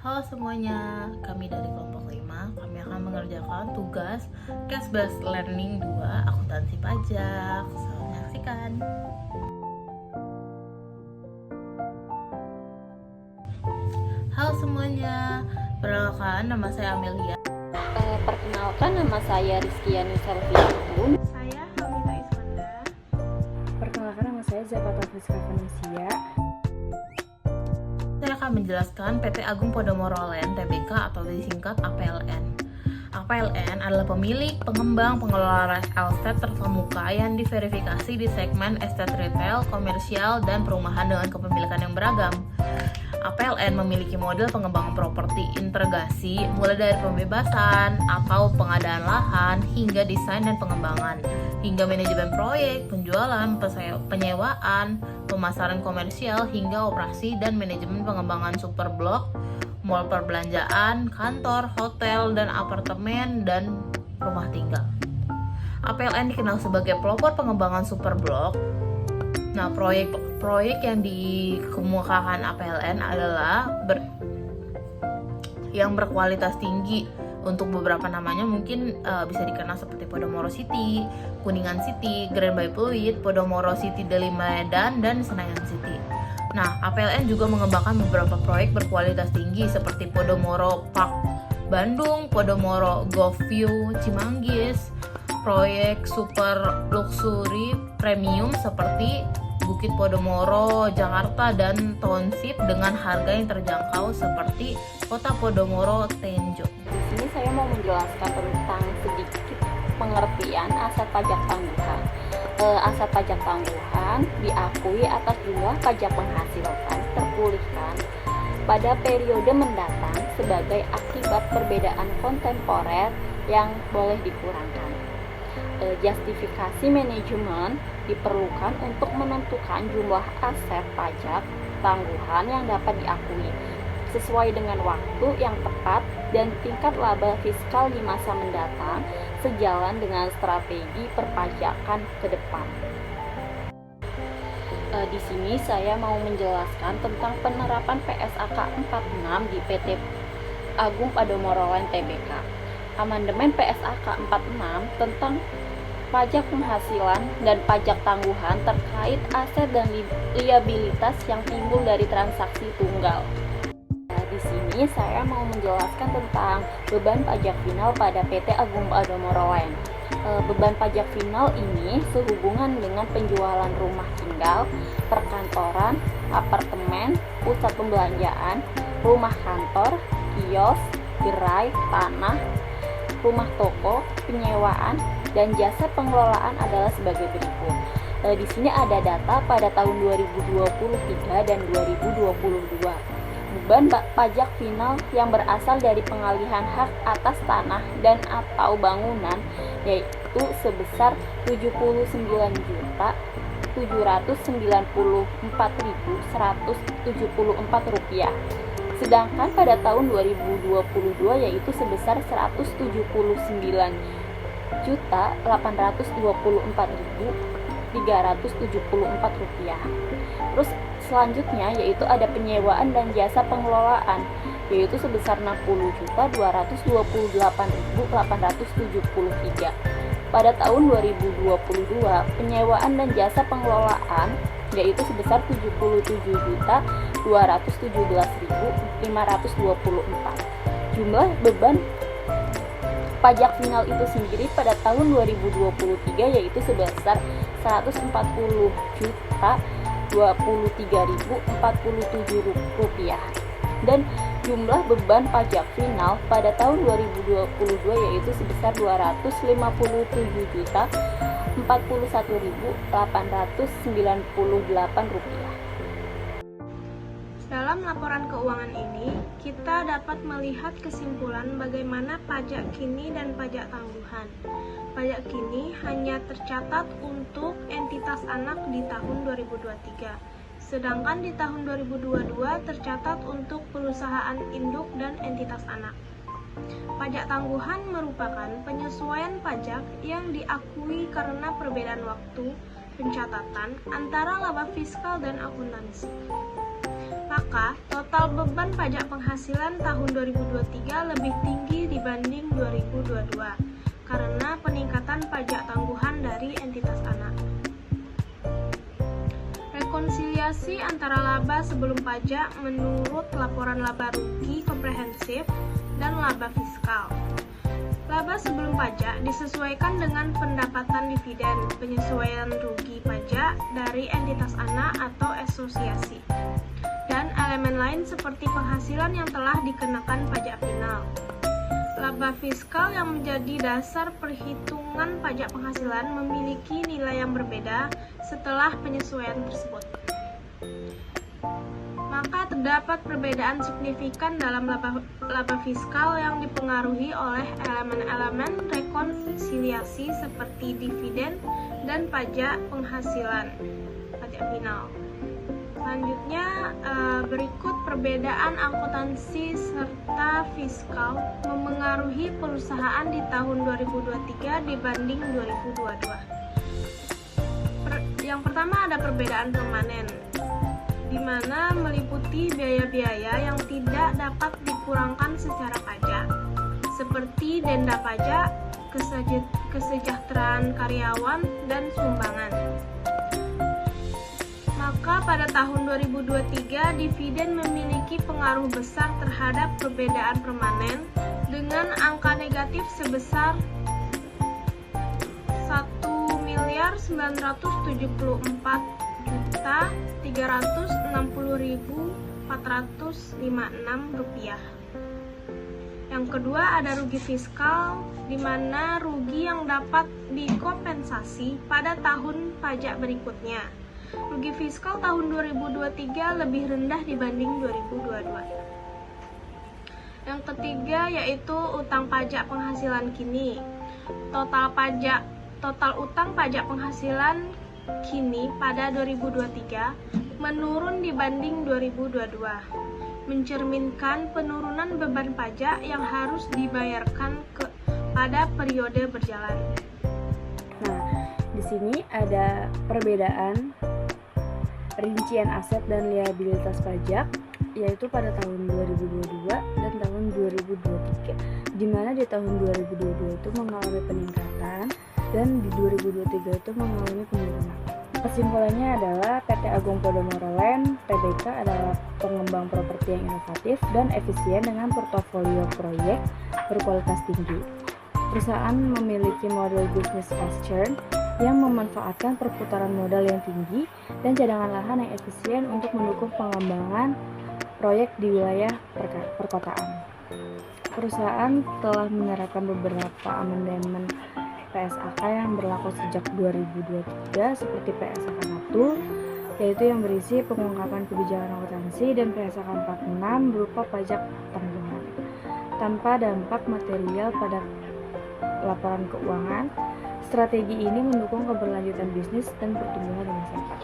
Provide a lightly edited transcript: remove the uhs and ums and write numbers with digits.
Halo semuanya, kami dari kelompok 5. Kami akan mengerjakan tugas Cash Based Learning 2 Akuntansi Pajak. Selamat menyaksikan. Halo semuanya, perkenalkan nama saya Amelia. Perkenalkan, nama saya Rizkyani Selviatun. Saya Hamida Iskandar. Perkenalkan, nama saya Zapata Friska Vanessa. Saya akan menjelaskan PT Agung Podomoro Land Tbk atau disingkat APLN. APLN adalah pemilik, pengembang, pengelola real estate terkemuka yang diverifikasi di segmen estate retail, komersial, dan perumahan dengan kepemilikan yang beragam. APLN memiliki model pengembangan properti integrasi mulai dari pembebasan atau pengadaan lahan hingga desain dan pengembangan, hingga manajemen proyek, penjualan, penyewaan, pemasaran komersial, hingga operasi dan manajemen pengembangan superblok, mall perbelanjaan, kantor, hotel, dan apartemen, dan rumah tinggal. APLN dikenal sebagai pelopor pengembangan superblok. Nah, proyek yang dikemukakan APLN adalah yang berkualitas tinggi. Untuk beberapa namanya mungkin bisa dikenal seperti Podomoro City, Kuningan City, Grand by Pluit, Podomoro City Deli Medan, dan Senayan City. Nah, APLN juga mengembangkan beberapa proyek berkualitas tinggi seperti Podomoro Park Bandung, Podomoro Golf View Cimanggis, proyek super luxury premium seperti Bukit Podomoro, Jakarta, dan Township dengan harga yang terjangkau seperti Kota Podomoro, Tenjo. Di sini saya mau menjelaskan tentang sedikit pengertian aset pajak tangguhan. Aset pajak tangguhan diakui atas jumlah pajak menghasilkan terpulihkan pada periode mendatang sebagai akibat perbedaan kontemporer yang boleh dikurangkan. Justifikasi manajemen diperlukan untuk menentukan jumlah aset pajak tangguhan yang dapat diakui sesuai dengan waktu yang tepat dan tingkat laba fiskal di masa mendatang sejalan dengan strategi perpajakan ke depan. Di sini saya mau menjelaskan tentang penerapan PSAK 46 di PT Agung Podomoro Land Tbk. Amandemen PSAK 46 tentang pajak penghasilan dan pajak tangguhan terkait aset dan liabilitas yang timbul dari transaksi tunggal. Di sini saya mau menjelaskan tentang beban pajak final pada PT Agung Podomoro Land. Beban pajak final ini sehubungan dengan penjualan rumah tinggal, perkantoran, apartemen, pusat pembelanjaan, rumah kantor, kios, gerai, tanah, rumah toko, penyewaan, dan jasa pengelolaan adalah sebagai berikut. Di sini ada data pada tahun 2023 dan 2022. Beban pajak final yang berasal dari pengalihan hak atas tanah dan atau bangunan yaitu sebesar Rp79.494.174. Sedangkan pada tahun 2022 yaitu sebesar Rp179.824.374. Terus selanjutnya yaitu ada penyewaan dan jasa pengelolaan yaitu sebesar Rp60.228.873. Pada tahun 2022 penyewaan dan jasa pengelolaan yaitu sebesar Rp77.217.524. Jumlah beban pajak final itu sendiri pada tahun 2023 yaitu sebesar Rp140.023.047 dan jumlah beban pajak final pada tahun 2022 yaitu sebesar Rp251.081.898. Dalam laporan keuangan ini, kita dapat melihat kesimpulan bagaimana pajak kini dan pajak tangguhan. Pajak kini hanya tercatat untuk entitas anak di tahun 2023, sedangkan di tahun 2022 tercatat untuk perusahaan induk dan entitas anak. Pajak tangguhan merupakan penyesuaian pajak yang diakui karena perbedaan waktu pencatatan antara laba fiskal dan akuntansi. Maka, total beban pajak penghasilan tahun 2023 lebih tinggi dibanding 2022 karena peningkatan pajak tangguhan dari entitas anak. Rekonsiliasi antara laba sebelum pajak menurut laporan laba rugi komprehensif dan laba fiskal. Laba sebelum pajak disesuaikan dengan pendapatan dividen, penyesuaian rugi pajak dari entitas anak atau asosiasi, dan elemen lain seperti penghasilan yang telah dikenakan pajak final. Laba fiskal yang menjadi dasar perhitungan pajak penghasilan memiliki nilai yang berbeda setelah penyesuaian tersebut. Maka terdapat perbedaan signifikan dalam laba fiskal yang dipengaruhi oleh elemen-elemen rekonsiliasi seperti dividen dan pajak penghasilan, pajak final. Selanjutnya, berikut perbedaan akuntansi serta fiskal memengaruhi perusahaan di tahun 2023 dibanding 2022. Yang pertama ada perbedaan permanen, di mana meliputi biaya-biaya yang tidak dapat dikurangkan secara pajak, seperti denda pajak, kesejahteraan karyawan, dan sumbangan. Maka pada tahun 2023, dividen memiliki pengaruh besar terhadap perbedaan permanen dengan angka negatif sebesar 1.364.360.456 rupiah. Yang kedua ada rugi fiskal, di mana rugi yang dapat dikompensasi pada tahun pajak berikutnya. Rugi fiskal tahun 2023 lebih rendah dibanding 2022. Yang ketiga yaitu utang pajak penghasilan kini. Total utang pajak penghasilan kini pada 2023 menurun dibanding 2022, mencerminkan penurunan beban pajak yang harus dibayarkan pada periode berjalan. Nah, di sini ada perbedaan rincian aset dan liabilitas pajak, yaitu pada tahun 2022 dan tahun 2023, di mana di tahun 2022 itu mengalami peningkatan dan di 2023 itu mengalami penurunan. Kesimpulannya adalah PT Agung Podomoro Land Tbk adalah pengembang properti yang inovatif dan efisien dengan portofolio proyek berkualitas tinggi. Perusahaan memiliki model bisnis fast churn yang memanfaatkan perputaran modal yang tinggi dan cadangan lahan yang efisien untuk mendukung pengembangan proyek di wilayah perkotaan. Perusahaan telah menerapkan beberapa amandemen PSAK yang berlaku sejak 2023 seperti PSAK 1, yaitu yang berisi pengungkapan kebijakan akuntansi, dan PSAK 46 berupa pajak tanggungan tanpa dampak material pada laporan keuangan. Strategi ini mendukung keberlanjutan bisnis dan pertumbuhan di masa depan.